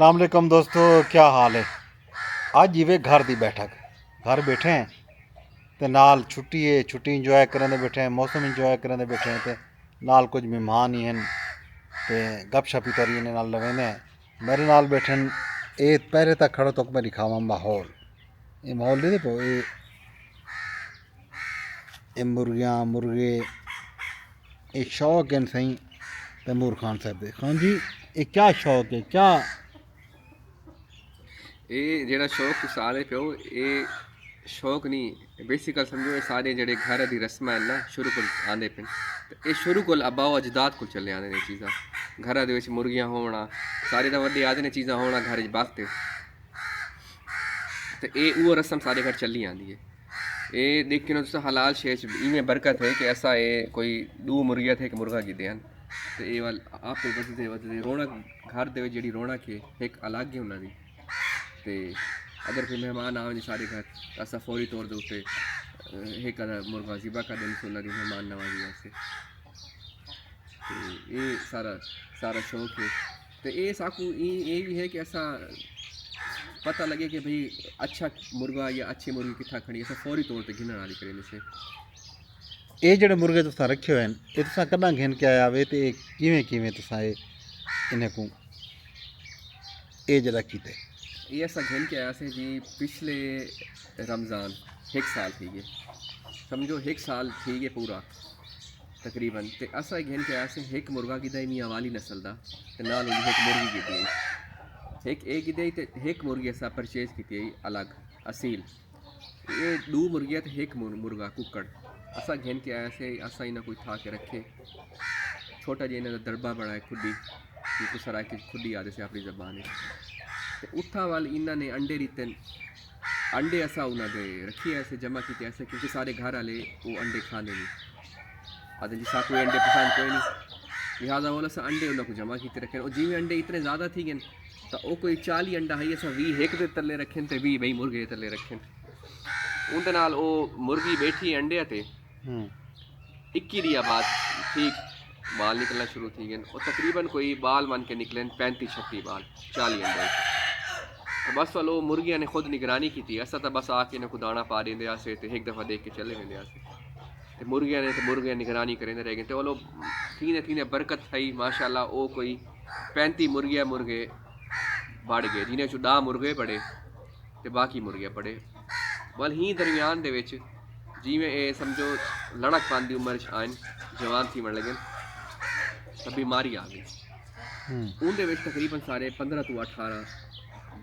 अस्सलाम वालेकुम दोस्तों, क्या हाल है। ਅੱਜ ਜਿਵੇਂ घर ਦੀ बैठक घर बैठे हैं ਤੇ ਨਾਲ छुट्टी है, छुट्टी इंजॉय करने बैठे हैं, मौसम इंजॉय करने बैठे हैं ते नाल कुछ मेहमान ही हैं ते गपशप ही करी ने नाल लवेने मेरे नाल बैठे ये पहले तक खड़ो तो मैं दिखावा माहौल ये माहौल नहीं देखो ये मुर्गियाँ मुर्गे ये शौक हैं सही तैमूर खान साहब दे। खान जी ये क्या शौक है, क्या ਇਹ ਜਿਹੜਾ ਸ਼ੌਕ ਤੁਸੀਂ ਆਲੇ ਪਿਓ ਇਹ ਸ਼ੌਕ ਨਹੀਂ ਬੇਸਿਕਲ ਸਮਝੋ ਇਹ ਸਾਰੇ ਜਿਹੜੇ ਘਰ ਦੀ ਰਸਮਾਂ ਹਨ ਨਾ ਸ਼ੁਰੂ ਕੋਲ ਆਂਦੇ ਪਏ ਤੇ ਇਹ ਸ਼ੁਰੂ ਕੋਲ ਆਬਾਓ ਅਜਦਾਦ ਕੋਲ ਚੱਲੇ ਆਂਦੇ ਨੇ ਚੀਜ਼ਾਂ ਘਰਾਂ ਦੇ ਵਿੱਚ ਮੁਰਗੀਆਂ ਹੋਣਾ ਸਾਰੇ ਦਾ ਵੱਡੇ ਆਦੇ ਨੇ ਚੀਜ਼ਾਂ ਹੋਣਾ ਘਰ 'ਚ ਬਾਸਤੇ ਤੇ ਇਹ ਉਹ ਰਸਮ ਸਾਰੇ ਘਰ ਚੱਲੀ ਆਂਦੀ ਹੈ। ਇਹ ਦੇਖ ਕੇ ਨਾ ਤੁਸੀਂ ਹਲਾਲ ਸ਼ੇ 'ਚ ਇਵੇਂ ਬਰਕਤ ਹੈ ਕਿ ਐਸਾ ਇਹ ਕੋਈ ਦੋ ਮੁਰਗੀਆਂ ਤੇ ਇੱਕ ਮੁਰਗਾ ਕੀਤੇ ਹਨ ਤੇ ਇਹ ਵੱਲ ਆਪੇ ਵਧਦੇ ਰੌਣਕ ਘਰ ਦੇ ਵਿੱਚ ਜਿਹੜੀ ਰੌਣਕ ਹੈ ਇੱਕ ਅਲੱਗ ਹੀ ਉਹਨਾਂ ਦੀ। तो अगर कोई मेहमान आए जी सारे घर असा फौरी तौर के उत्ते एक मुर्गा ज़िबा कर दें उन्होंने मेहमान नवाजी वास्ते तो ये सारा शौक है। तो ये साकू ये भी है कि ऐसा पता लगे कि भाई अच्छा मुर्गा या अच्छी मुर्गी कितना खड़ी ऐसा फौरी तौर पर गिनने वाली करें से ये जेडे मुर्गे तुसा रखे हुए हैं ये तुसा कदा घिन के आया वे तो किवें किवें तुसा इन्हें को ये जरा कीते ये ऐसा घिन के आया से जी पिछले रमज़ान एक साल थी गए समझो एक साल थी गए पूरा तकरीबन तो असा घिन के आया से एक मुर्गा की दई मियाँ वाली नस्ल का तो नाल एक मुर्गी की दी एक की दई तो एक मुर्गी ऐसा परचेज की अलग असील ये दो मुर्गियाँ तो एक मुर्गा कुकड़ असा घिन के आया से असा इन्हें कोई था के रखे छोटा जी इन्हें दरबा बनाए खुदी कुछ सराय की खुदी आदे से अपनी जबान है उत्था वाल इन्होंने अंडे रीते अंडे ऐसा उन्होंने रखी ऐसे जमा किए ऐसे क्योंकि सारे घर वाले वो अंडे खाने नहीं आते जी साकू अंडे पसंद कोई नहीं लिहाजा वो असा अंडे उन्होंने जमा किए रखे और जिमें अंडे इतने ज़्यादा थी गए तो वो कोई 40 अंडा है ऐसा 20 एक दे तले रखे तो 20 बई मुर्गे तले रखे उनके नाल वो मुर्गी बैठी अंडे ते 21 दी बाद ठीक बाल निकलना शुरू थी गए और तकरीबन कोई बाल मान के निकले 35-36 बाल 40 अंडे तो बस वालो मुर्गिया ने खुद निगरानी की थी ऐसा तो बस आके इन्हें दाना पा देंगे आसे तो एक दफ़ा देख के चले गए आसे तो मुर्गिया निगरानी करें रह गए तो वो थीने थीने बरकत थी माशाल्लाह वो कोई 35 मुर्गे बढ़ गए जिन्हें चो 10 मुर्गे पड़े तो बाकी मुर्गिया पड़े बल ही दरमियान दे विच जिमें ये समझो लड़क पान की उम्र आन जवान थी मन लगे तो बीमारी आ गई उनके तकरीबन सारे 15 to 18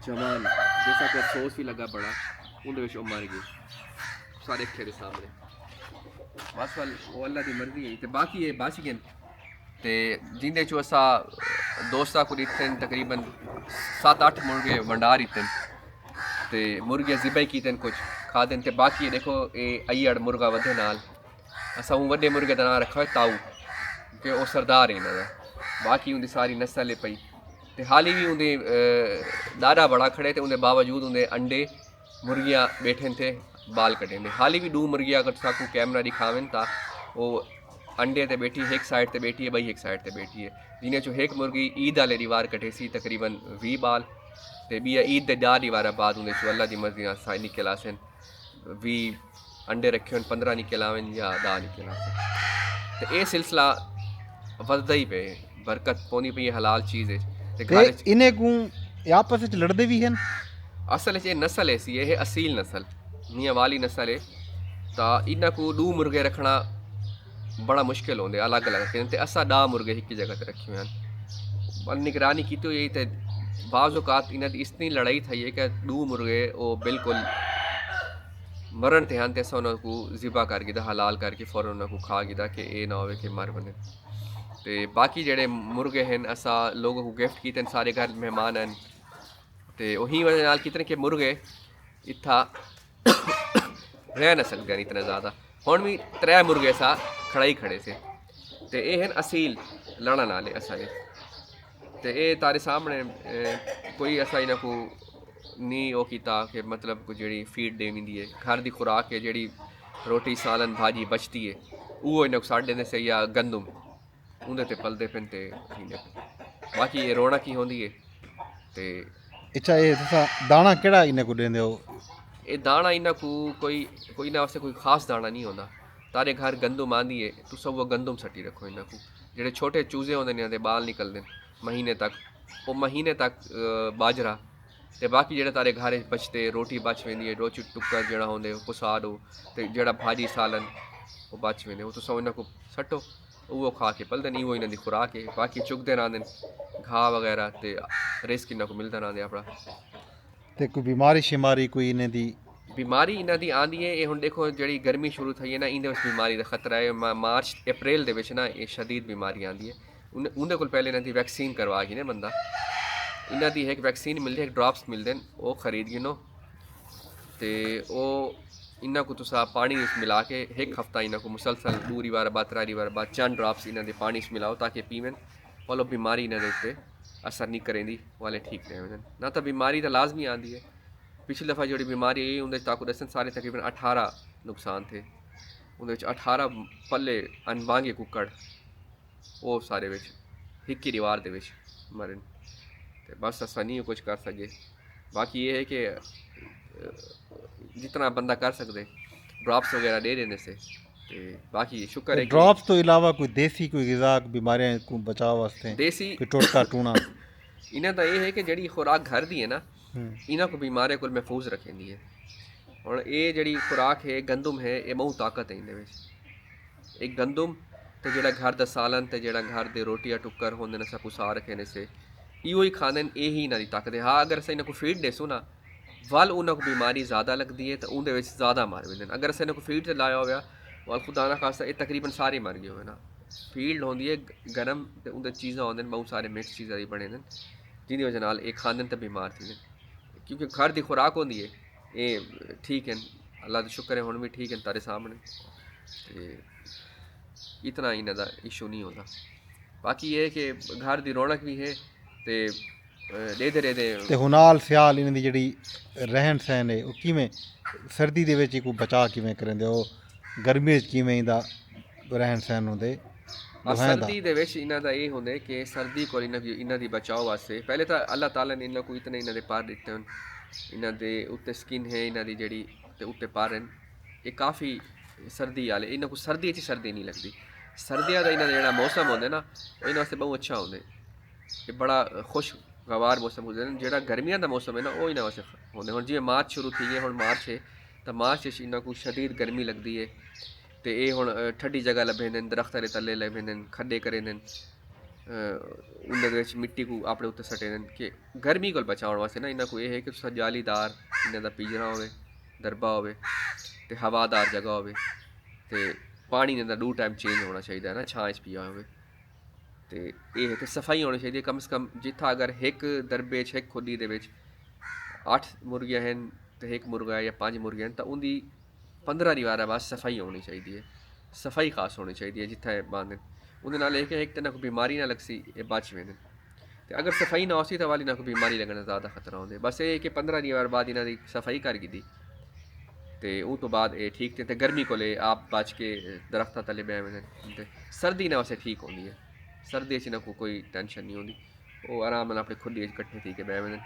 जवान जैसा कि अफसोस भी लगा बड़ा उनके मर गए सारे खेरे सामने बस वाल वो अल्लाह की मर्जी है तो बाकी ये बच गए तो जिंदे चो असा दोस्ता को दिते तकरीबन 7-8 मुर्गे वंडार दिते तो मुर्गियाँ ज़िबा की कुछ खा दें तो बाकी देखो ये अयड़ मुर्गा वधे नाल असा हूँ वड्डे मुर्गे का नाम रखा है ताऊ कि वह सरदार है इन्हों बाकी उनकी सारी नस्ल है पई तो हाली भी उन्हें दादा बड़ा खड़े थे उन्हें बावजूद उन्हें अंडे मुर्गियाँ बैठे थे बाल कटे थे हाली भी दो मुर्गियाँ अगर साकू कैमरा दिखावें तो वो अंडे ते बैठी एक साइड ते बैठी है बई एक साइड ते बैठी है जिन्हें चो एक मुर्गी ईद वाले दीवार कटे सी तकरीबन 20 बाल तो बी ईद के 10 दीवार बाद उन्हें चो अल्लाह की मर्जी साई निकल आसन 20 अंडे रखे हो 15 निकल आवन या 10 निकल आसन तो ये सिलसिला वधदा ही पे बरकत पौनी पई हलाल चीज़ है इन्हें को आपस में लड़ते भी हैं असल ये नस्ल ऐसी है असील नस्ल मियाँ वाली नस्ल है तो इन्हों को 2 मुर्गे रखना बड़ा मुश्किल होंगे अलग अलग रखे तो असा 10 मुर्गे एक जगह पर रखे हुए हैं निगरानी की तो यही तो बाज़ौकात इन्हें इतनी लड़ाई थी है कि 2 मुर्गे वो बिल्कुल मरण थे हैं तो असा उन्होंने ज़िबा कर गिदा हलाल करके फौरन उन्होंने खा गिदा कि ये ना हो कि मर बने तो बाकी जेडे मुर्गे हैं असा लोगों को गिफ्ट किए सारे घर मेहमान हैं तो वही वजह नाल कितने के मुर्गे इतना रह न सकते हैं इतना ज़्यादा हुण भी 3 मुर्गे सा खड़ा ही खड़े से तो ये हैं असील लड़न वाले असा तो ये तारे सामने कोई ऐसा इन्हों को नहीं वो किया कि मतलब कोई जी फीड देनी है घर की खुराक है जी रोटी सालन भाजी बचती है वो इन्हों को साढ़े से या गंदम उन्हें ते पलते पे बाकी ये रौनक ही होंगी है ਤੇ ਅੱਛਾ ਇਹ ਤੁਸੀਂ ਦਾਣਾ ਕਿਹੜਾ ਇਹਨੇ ਕੋ ਦਿੰਦੇ ਹੋ? ਇਹ ਦਾਣਾ ਇਹਨਾਂ ਕੋਈ ਨਾ ਵਾਸਤੇ ਕੋਈ ਖਾਸ ਦਾਣਾ ਨਹੀਂ ਹੁੰਦਾ। ਤਾਰੇ ਘਰ ਗੰਦਮ ਆਂਦੀ ਹੈ ਤੁਸੀਂ ਉਹ ਗੰਦਮ ਸੱਟੀ ਰੱਖੋ ਇਹਨਾਂ ਕੋ। ਜਿਹੜੇ ਛੋਟੇ ਚੂਜ਼ੇ ਹੁੰਦੇ ਨੇ ਦੇ ਬਾਲ ਨਿਕਲਦੇ ਮਹੀਨੇ ਤੱਕ, ਉਹ ਮਹੀਨੇ ਤੱਕ ਬਾਜਰਾ ਤੇ ਬਾਕੀ ਜਿਹੜੇ ਤਾਰੇ ਘਰ ਬਚਦੇ ਰੋਟੀ ਬਚ वेंदी है, रोटी टुक्कर ਜਿਹੜਾ ਹੁੰਦੇ ਉਹ ਪੁਸਾ ਦੋ ਤੇ ਜਿਹੜਾ ਭਾਜੀ ਸਾਲਨ ਉਹ ਬਚ वेंदे ਉਹ ਤੁਸੀਂ ਇਹਨਾਂ ਕੋ ਸੱਟੋ, ਉਹ ਖਾ ਕੇ ਪਲਦੇ ਨਹੀਂ, ਉਹ ਇਹਨਾਂ ਦੀ ਖੁਰਾਕ ਹੈ। ਬਾਕੀ ਚੁਗਦੇ ਰਹਿੰਦੇ ਘਾਹ ਵਗੈਰਾ ਤੇ ਰਿਸਕ ਇਹਨਾਂ ਕੋ ਮਿਲਦਾ ਰਹਿੰਦੇ ਆਪਣਾ। ਤੇ ਕੋਈ ਬਿਮਾਰੀ ਸ਼ਿਮਾਰੀ ਕੋਈ ਇਹਨਾਂ ਦੀ? ਬਿਮਾਰੀ ਇਹਨਾਂ ਦੀ ਆਉਂਦੀ ਹੈ ਇਹ ਹੁਣ ਦੇਖੋ ਜਿਹੜੀ ਗਰਮੀ ਸ਼ੁਰੂ થઈ ਹੈ ਨਾ ਇਹਦੇ ਵਿੱਚ ਬਿਮਾਰੀ ਦਾ ਖਤਰਾ ਹੈ। ਮਾਰਚ ਅਪ੍ਰੈਲ ਦੇ ਵਿੱਚ ਨਾ ਇਹ ਸ਼ਦੀਦ ਬਿਮਾਰੀ ਆਉਂਦੀ ਹੈ। ਉਹਦੇ ਕੋਲ ਪਹਿਲੇ ਇਹਨਾਂ ਦੀ ਵੈਕਸੀਨ ਕਰਵਾ ਕੇ ਨਾ ਬੰਦਾ, ਇਹਨਾਂ ਦੀ ਇੱਕ ਵੈਕਸੀਨ ਮਿਲਦੀ ਹੈ, ਇੱਕ ਡ੍ਰੌਪਸ ਮਿਲਦੇ ਨੇ, ਉਹ ਖਰੀਦ ਗਿਨੋ ਤੇ ਉਹ ਇਹਨਾਂ ਕੋ ਤੁਸੀਂ ਪਾਣੀ ਵਿੱਚ ਮਿਲਾ ਕੇ ਇੱਕ ਹਫਤਾ ਇਹਨਾਂ ਕੋ ਮੁਸਲਸਲ 2 ਵਾਰ ਬਾਅਦ 3 ਵਾਰ ਬਾਅਦ ਚੰਦ ਡ੍ਰੌਪਸ ਇਹਨਾਂ ਦੇ ਪਾਣੀ 'ਚ ਮਿਲਾਓ ਤਾਂ ਕਿ ਪੀਵਨ ਵਾਲੋ ਬਿਮਾਰੀ ਇਹਨਾਂ ਦੇ ਉੱਤੇ ਅਸਰ ਨਹੀਂ ਕਰੇਂਦੀ ਵਾਲੇ ਠੀਕ ਰਹਿਣ। ਨਾ ਤਾਂ ਬਿਮਾਰੀ ਤਾਂ ਲਾਜ਼ਮੀ ਆਉਂਦੀ ਹੈ। ਪਿਛਲੀ ਦਫਾ ਜਿਹੜੀ ਬਿਮਾਰੀ ਆਈ ਉਹਦੇ ਤਾਕੂ ਦੱਸਣ ਸਾਰੇ ਤਕਰੀਬਨ 18 ਨੁਕਸਾਨ ਥੇ। ਉਹਦੇ ਵਿੱਚ 18 ਪੱਲੇ ਅਨਬਾਂਗੇ ਕੁੱਕੜ ਉਹ ਸਾਰੇ ਵਿੱਚ ਇੱਕ ਹੀ ਦੀਵਾਰ ਦੇ ਵਿੱਚ ਮਰਨ। ਤੇ ਬਸ ਅਸਾਂ ਨਹੀਂ ਕੁਝ ਕਰ ਸਕੇ। ਬਾਕੀ ਇਹ ਹੈ ਕਿ जितना बंदा कर सकते ड्रॉप्स वगैरह दे देने से। ਤੇ ਬਾਕੀ ਸ਼ੁਕਰ ਹੈ ਕਿ ਡ੍ਰੌਪਸ ਤੋਂ ਇਲਾਵਾ ਕੋਈ ਦੇਸੀ ਕੋਈ ਗਿਜ਼ਾ ਬਿਮਾਰੀਆਂ ਤੋਂ ਬਚਾਅ ਵਾਸਤੇ ਦੇਸੀ ਕੋਈ ਟੋਟਕਾ ਟੂਣਾ? ਇਹਨਾਂ ਦਾ ਇਹ ਹੈ ਕਿ ਜਿਹੜੀ ਖੁਰਾਕ ਘਰ ਦੀ ਹੈ ਨਾ ਇਹਨਾਂ ਕੋ ਬਿਮਾਰੀਆਂ ਕੋਲ ਮਹਿਫੂਜ਼ ਰੱਖਦੀ ਹੈ। ਹੁਣ ਇਹ ਜਿਹੜੀ ਖੁਰਾਕ ਹੈ ਗੰਦਮ ਹੈ, ਇਹ ਬਹੁਤ ਤਾਕਤ ਹੈ ਇਹਦੇ ਵਿੱਚ। ਇੱਕ ਗੰਦਮ ਤੇ ਜਿਹੜਾ ਘਰ ਦਾ ਸਾਲਨ ਤੇ ਜਿਹੜਾ ਘਰ ਦੇ ਰੋਟੀਆਂ ਟੁੱਕਰ ਹੁੰਦੇ ਨੇ ਸਭ ਕੁਛ ਆ ਰੱਖੇ ਨੇ ਸੇ ਇਹੋ ਹੀ ਖਾਂਦੇ ਨੇ, ਇਹੀ ਇਹਨਾਂ ਦੀ ਤਾਕਤ ਹੈ। ਹਾਂ ਅਗਰ ਅਸੀਂ ਇਹਨਾਂ ਕੋ ਫੀਡ ਦੇਸੋ ਨਾ ਵੱਲ ਉਹਨਾਂ ਕੋ ਬਿਮਾਰੀ ਜ਼ਿਆਦਾ ਲੱਗਦੀ ਹੈ ਤਾਂ ਉਹਦੇ ਵਿੱਚ ਜ਼ਿਆਦਾ ਮਰ ਜਾਂਦੇ ਨੇ। ਅਗਰ ਅਸੀਂ ਇਹਨਾਂ ਕੋ ਫੀਡ ਤੇ ਲਾਇਆ ਹੋਇਆ ਵੱਲ ਖੁਦਾ ਨਾ ਖਾਸਾ ਇਹ ਤਕਰੀਬਨ ਸਾਰੇ ਮਰ ਗਏ ਹੋਏ ਨਾ। ਫੀਲਡ ਹੁੰਦੀ ਹੈ ਗਰਮ ਤੇ ਉਹਦੇ ਚੀਜ਼ਾਂ ਆਉਂਦੇ ਨੇ ਬਹੁਤ ਸਾਰੇ ਮਿਕਸ ਚੀਜ਼ਾਂ ਦੀ ਬਣੇ ਨੇ ਜਿਹਦੀ ਵਜ੍ਹਾ ਨਾਲ ਇਹ ਖਾਂਦੇ ਨੇ ਤਾਂ ਬਿਮਾਰ ਥੀ ਨੇ। ਕਿਉਂਕਿ ਘਰ ਦੀ ਖੁਰਾਕ ਹੁੰਦੀ ਹੈ ਇਹ ਠੀਕ ਹੈ। ਅੱਲਾ ਦਾ ਸ਼ੁਕਰ ਹੈ ਹੁਣ ਵੀ ਠੀਕ ਹੈ ਤਾਰੇ ਸਾਹਮਣੇ ਤੇ ਇਤਨਾ ਇਹਨਾਂ ਦਾ ਇਸ਼ੂ ਨਹੀਂ ਹੁੰਦਾ। ਬਾਕੀ ਇਹ ਕਿ ਘਰ ਦੀ ਰੌਣਕ ਵੀ ਹੈ ਤੇ ਤੇ ਹੁਣ ਨਾਲ ਸਿਆਲ ਇਹਨਾਂ ਦੀ ਜਿਹੜੀ ਰਹਿਣ ਸਹਿਣ ਹੈ ਉਹ ਕਿਵੇਂ ਸਰਦੀ ਦੇ ਵਿੱਚ ਕੋਈ ਬਚਾਅ ਕਿਵੇਂ ਕਰਦੇ ਹੋ, ਗਰਮੀ ਵਿੱਚ ਕਿਵੇਂ ਇਹਦਾ ਰਹਿਣ ਸਹਿਣ ਹੁੰਦੇ? ਸਰਦੀ ਦੇ ਵਿੱਚ ਇਹਨਾਂ ਦਾ ਇਹ ਹੁੰਦਾ ਕਿ ਸਰਦੀ ਕੋਲ ਇਹਨਾਂ ਦੀ ਬਚਾਓ ਵਾਸਤੇ ਪਹਿਲੇ ਤਾਂ ਅੱਲਾਹ ਤਾਲਾ ਨੇ ਇਹਨਾਂ ਕੋ ਇਤਨੇ ਇਹਨਾਂ ਦੇ ਪਾਰ ਦਿੱਤੇ ਹਨ। ਇਹਨਾਂ ਦੇ ਉੱਤੇ ਸਕਿਨ ਹੈ ਇਹਨਾਂ ਦੀ ਜਿਹੜੀ ਤੇ ਉੱਤੇ ਪਾਰ ਹਨ ਇਹ ਕਾਫੀ ਸਰਦੀ ਵਾਲੇ। ਇਹਨਾਂ ਕੋ ਸਰਦੀ 'ਚ ਸਰਦੀ ਨਹੀਂ ਲੱਗਦੀ। ਸਰਦੀਆਂ ਦਾ ਇਹਨਾਂ ਦਾ ਜਿਹੜਾ ਮੌਸਮ ਹੁੰਦਾ ਨਾ ਉਹ ਇਹਨਾਂ ਵਾਸਤੇ ਬਹੁਤ ਅੱਛਾ ਹੁੰਦਾ। ਇਹ ਬੜਾ ਖੁਸ਼ਗਵਾਰ ਮੌਸਮ ਹੁੰਦਾ। ਜਿਹੜਾ ਗਰਮੀਆਂ ਦਾ ਮੌਸਮ ਹੈ ਨਾ ਉਹ ਇਹਨਾਂ ਵਾਸਤੇ ਹੁੰਦਾ। ਹੁਣ ਜਿਵੇਂ ਮਾਰਚ ਸ਼ੁਰੂ ਥੀ ਹੈ, ਹੁਣ ਮਾਰਚ ਹੈ ਤਾਂ ਮਾਰਚ ਵਿੱਚ ਇਹਨਾਂ ਕੋ ਸ਼ਦੀਦ ਗਰਮੀ ਲੱਗਦੀ ਹੈ ਤੇ ਇਹ ਹੁਣ ਠੰਡੀ ਜਗ੍ਹਾ ਲੱਭੇ ਨੇ, ਦਰਖਤਾਂ ਦੇ ਥੱਲੇ ਲੱਭੇ ਨੇ, ਖੱਡੇ ਕਰੇ ਨੇ, ਉਹਨਾਂ ਦੇ ਵਿੱਚ ਮਿੱਟੀ ਕੋ ਆਪਣੇ ਉੱਤੇ ਸਟੇ ਨੇ ਕਿ ਗਰਮੀ ਕੋਲ ਬਚਾਉਣ ਵਾਸਤੇ ਨਾ ਇਹਨਾਂ ਕੋ ਇਹ ਹੈ ਕਿ ਤੁਸੀਂ ਜਾਲੀਦਾਰ ਇਹਨਾਂ ਦਾ ਪਿੰਜਰਾ ਹੋਵੇ, ਦਰਬਾ ਹੋਵੇ ਤੇ ਹਵਾਦਾਰ ਜਗ੍ਹਾ ਹੋਵੇ ਤੇ ਪਾਣੀ ਇਹਨਾਂ ਦਾ 2 ਟਾਈਮ ਚੇਂਜ ਹੋਣਾ ਚਾਹੀਦਾ ਹੈ ਨਾ, ਛਾਂ 'ਚ ਪੀਆ ਹੋਵੇ ਤੇ ਇਹ ਤੇ ਸਫਾਈ ਹੋਣੀ ਚਾਹੀਦੀ ਹੈ। ਕਮ ਸੇ ਕਮ ਜਿੱਥਾ ਅਗਰ ਇੱਕ ਦਰਬੇ 'ਚ ਇੱਕ ਖੁੱਡੀ ਦੇ ਵਿੱਚ 8 ਮੁਰਗੀਆਂ ਹਨ ਤੇ ਇੱਕ ਮੁਰਗਾ ਜਾਂ 5 ਮੁਰਗੀਆਂ ਹਨ ਤਾਂ ਉਹਦੀ 15 ਦੀਵਾਰਾਂ ਬਾਅਦ ਸਫਾਈ ਹੋਣੀ ਚਾਹੀਦੀ ਹੈ। ਸਫਾਈ ਖਾਸ ਹੋਣੀ ਚਾਹੀਦੀ ਹੈ ਜਿੱਥੇ ਬੰਦ ਉਹਦੇ ਨਾਲ ਇਹ ਕਿ ਇੱਕ ਤਾਂ ਨਾ ਕੋਈ ਬਿਮਾਰੀ ਨਾ ਲੱਗ ਸੀ ਇਹ ਬਚ ਵੇਂਦੇ ਤੇ ਅਗਰ ਸਫਾਈ ਨਾ ਹੋਸੀ ਤਾਂ ਵਾਲੀ ਨਾ ਕੋਈ ਬਿਮਾਰੀ ਲੱਗਣ ਦਾ ਜ਼ਿਆਦਾ ਖਤਰਾ ਹੁੰਦਾ। ਬਸ ਇਹ ਕਿ 15 ਦੀਵਾਰ ਬਾਅਦ ਇਹਨਾਂ ਦੀ ਸਫਾਈ ਕਰ ਗਈ ਤੇ ਉਹ ਤੋਂ ਬਾਅਦ ਇਹ ਠੀਕ ਤੇ ਗਰਮੀ ਕੋਲੇ ਆਪ ਬਚ ਕੇ ਦਰਖਤਾਂ ਥੱਲੇ ਬਹਿ ਵੇਂਦੇ ਤੇ ਸਰਦੀ ਨਾਲ ਵੈਸੇ ਠੀਕ ਹੁੰਦੀ ਹੈ। ਸਰਦੀ 'ਚ ਨਾ ਕੋਈ ਟੈਨਸ਼ਨ ਨਹੀਂ ਹੁੰਦੀ, ਉਹ ਆਰਾਮ ਨਾਲ ਆਪਣੇ ਖੁੱਡੀ 'ਚ ਇਕੱਠੇ ਥੀ ਕੇ ਬਹਿ ਵੇਂਦੇ।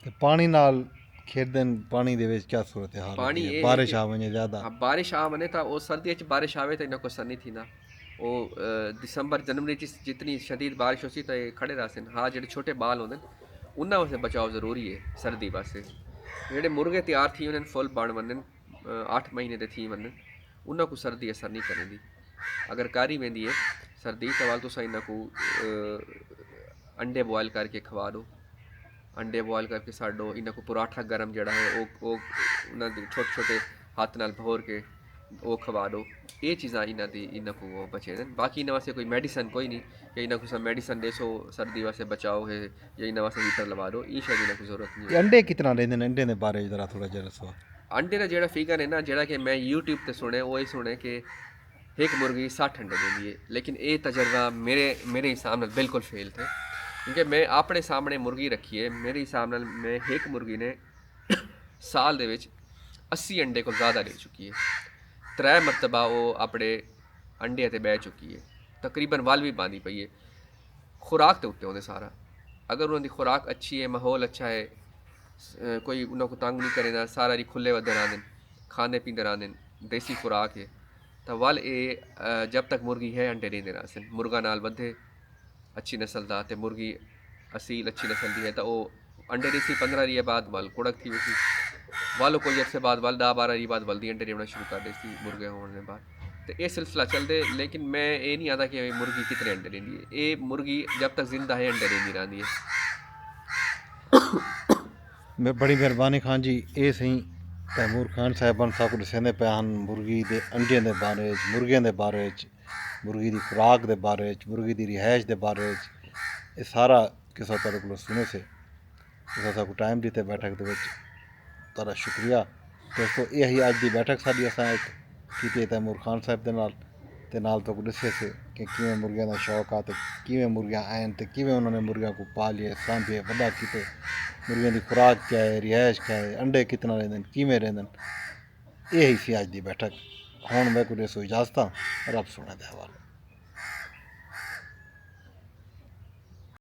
ਤੇ ਪਾਣੀ ਨਾਲ ਖੇਡਦੇ ਪਾਣੀ ਦੇ ਵਿੱਚ ਕੀ ਸੂਰਤ ਹਾਲ ਪਾਣੀ ਬਾਰਿਸ਼ ਆ ਵञे ਜ਼ਿਆਦਾ ਬਾਰਿਸ਼ ਆ ਵञे ਤਾਂ ਉਹ ਸਰਦੀਆਂ 'ਚ ਬਾਰਿਸ਼ ਆਵੇ ਤਾਂ ਇਹਨਾਂ को असर नहीं थींदा। ਉਹ ਦਸੰਬਰ ਜਨਵਰੀ 'ਚ ਜਿਤਨੀ ਸ਼ਦੀਦ ਬਾਰਿਸ਼ ਹੋਸੀ ਤਾਂ ਇਹ ਖੜੇ रहते हैं। हाँ ਜਿਹੜੇ ਛੋਟੇ ਬਾਲ ਹੁੰਦੇ ਉਹਨਾਂ ਵਾਸਤੇ ਬਚਾਓ ਜ਼ਰੂਰੀ ਹੈ ਸਰਦੀ ਵਾਸਤੇ। ਜਿਹੜੇ ਮੁਰਗੇ ਤਿਆਰ ਥੀ ਉਹਨਾਂ ਨੂੰ ਫੁੱਲ ਬਣ ਵञनि 8 ਮਹੀਨੇ ਦੇ ਥੀ ਵञनि ਉਹਨਾਂ को ਸਰਦੀ ਅਸਰ ਨਹੀਂ ਕਰੇਂਦੀ। अगर कारी वेंदी है सर्दी तो वाल तुसा इन्ना को अंडे बॉयल करके खवा दो, अंडे बॉयल करके छड्ड दो। इन्ना को पराठा गर्म जड़ा है वो छोटे छोटे हाथ नाल भोर के वो खवा दो। ये चीज़ां इन्ना दी इन्ना को वो बचे हैं। बाकी इन्ना वास्ते कोई मेडिसन कोई नहीं कि इन्ना को सब मेडिसन देसो सर्दी वास्ते बचाओ है या इन्ना वास्ते हीटर लगा दो, ये शायद इन्ना को जरूरत नहीं। अंडे कितना देंदे ने? अंडे दे बारे जरा थोड़ा जरा दसो। अंडे का जेड़ा फिगर है ना जेड़ा कि मैं यूट्यूब ते सुने वो ही सुने कि एक मुर्गी 60 अंडे देती है, लेकिन ये तजर्बा मेरे हिसाब नाल बिल्कुल फेल थे। क्योंकि मैं अपने सामने मुर्गी रखी है, मेरे हिसाब नाल मैं एक मुर्गी ने साल दे विच 80 अंडे को ज़्यादा दे चुकी है। 3 मरतबा वो अपने अंडे ते बह चुकी है, तकरीबन वाल भी बांधी पई है। खुराक तो उत्ते होंदे सारा अगर उन्होंने खुराक अच्छी है, माहौल अच्छा है, कोई उन्होंने तंग नहीं करे ना, सारा री खुले वधे रहंदे, खाने पींदे रहंदे, देसी खुराक है, तो वल ये जब तक मुर्गी है अंडे देंदे रहसन। मुर्गा नाल वधे अच्छी नस्ल दा, ते मुर्गी असील अच्छी नस्ल दी है, तो वो अंडे देसी 15 री बाद वल कुड़क थी उसी वालो कोई अरसे बाद वल 10-12 री बाद वल्दी अंडे देना शुरू कर देसी मुर्गे होने बाद। तो ये सिलसिला चलते, लेकिन मैं ये नहीं आता कि मुर्गी कितने अंडे देंदी है। ये मुर्गी जब तक जिंदा है अंडे देंदी रहंदी है। बड़ी मेहरबानी खान जी। ये सही तैमूर खान साहिबान साकू दसेंदे पे हन मुर्गी दे अंडे दे बारे च, मुर्गियां दे बारे च, मुर्गी दी खुराक दे बारे च, मुर्गी दी रिहाइश दे बारे च। ये सारा किसा तेरे को सुने से तुसा साकू टाइम दिते बैठक दे विच तारा शुक्रिया दोस्तों। ये ही अज दी बैठक साडी असां एक कीती तैमूर खान साहब दे नाल, ते नाल तो दसे से कि किवें मुर्गियां दा शौक आ, ते किवें मुर्गियां आइन, ते किवें उन्होंने मुर्गियां को पालिए सांभिए वड्डा कीते, मुर्गियां दी खुराक क्या है, रिहाइश क्या है, अंडे कितना रेंदे किवें रेंदे। यही सी अज दी बैठक। हुण मैं कोई इजाजत रब सुने दे हवाले।